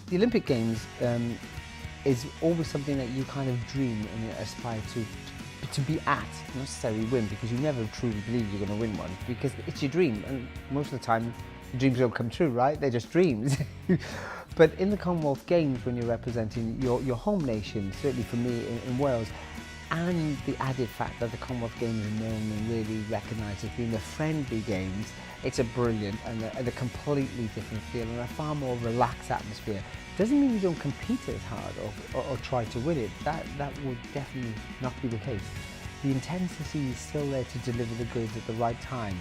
The Olympic Games is always something that you kind of dream and aspire to be at, not necessarily win, because you never truly believe you're going to win one, because it's your dream, and most of the time the dreams don't come true, right? They're just dreams. But in the Commonwealth Games, when you're representing your home nation, certainly for me in Wales, and the added fact that the Commonwealth Games are known and really recognised as being the friendly games, it's a brilliant and a completely different feel and a far more relaxed atmosphere. Doesn't mean you don't compete as hard or try to win it. That would definitely not be the case. The intensity is still there to deliver the goods at the right time.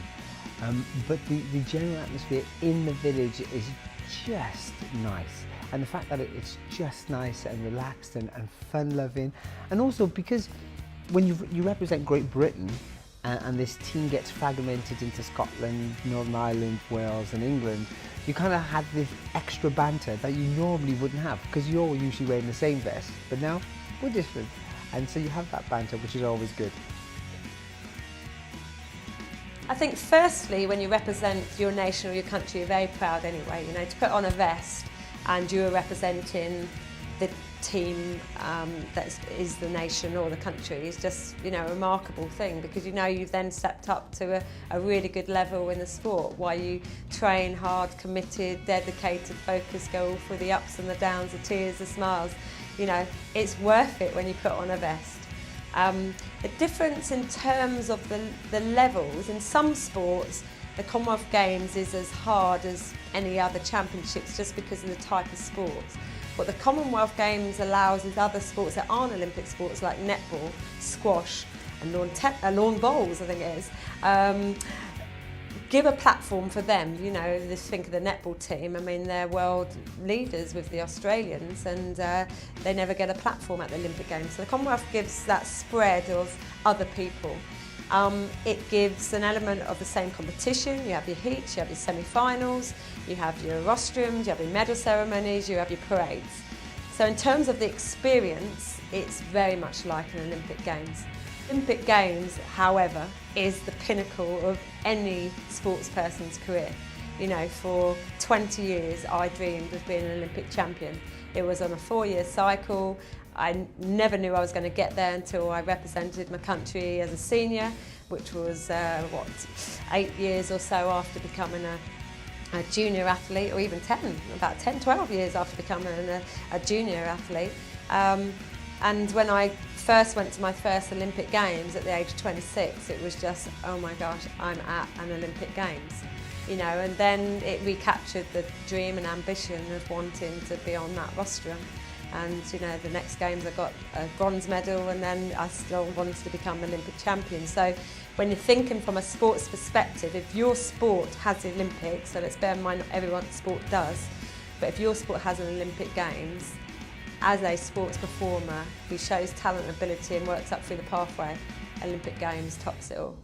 But the general atmosphere in the village is just nice. And the fact that it's just nice and relaxed and fun-loving, and also because when you represent Great Britain and this team gets fragmented into Scotland, Northern Ireland, Wales and England, you kind of had this extra banter that you normally wouldn't have, because you're usually wearing the same vest, but now we're different, and so you have that banter, which is always good. I think firstly, when you represent your nation or your country, you're very proud anyway, you know, to put on a vest and you're representing the team that is the nation or the country is just, you know, a remarkable thing, because you know you've then stepped up to a really good level in the sport, while you train hard, committed, dedicated, focused, go all through the ups and the downs, the tears, the smiles. You know, it's worth it when you put on a vest. The difference in terms of the levels, in some sports the Commonwealth Games is as hard as any other championships just because of the type of sports. What the Commonwealth Games allows is other sports that aren't Olympic sports, like netball, squash and lawn bowls, I think it is, give a platform for them. You know, just think of the netball team. I mean, they're world leaders with the Australians, and they never get a platform at the Olympic Games. So the Commonwealth gives that spread of other people. It gives an element of the same competition. You have your heats, you have your semi-finals, you have your rostrums, you have your medal ceremonies, you have your parades. So in terms of the experience, it's very much like an Olympic Games. Olympic Games, however, is the pinnacle of any sports person's career. You know, for 20 years I dreamed of being an Olympic champion. It was on a 4-year cycle. I never knew I was going to get there until I represented my country as a senior, which was, 8 years or so after becoming a junior athlete, or even about 10, 12 years after becoming a junior athlete. And when I first went to my first Olympic Games at the age of 26, it was just, oh my gosh, I'm at an Olympic Games. You know, and then it recaptured the dream and ambition of wanting to be on that rostrum. And you know, the next games I got a bronze medal, and then I still wanted to become Olympic champion. So when you're thinking from a sports perspective, if your sport has the Olympics, so let's bear in mind not everyone's sport does, but if your sport has an Olympic Games, as a sports performer who shows talent and ability and works up through the pathway, Olympic Games tops it all.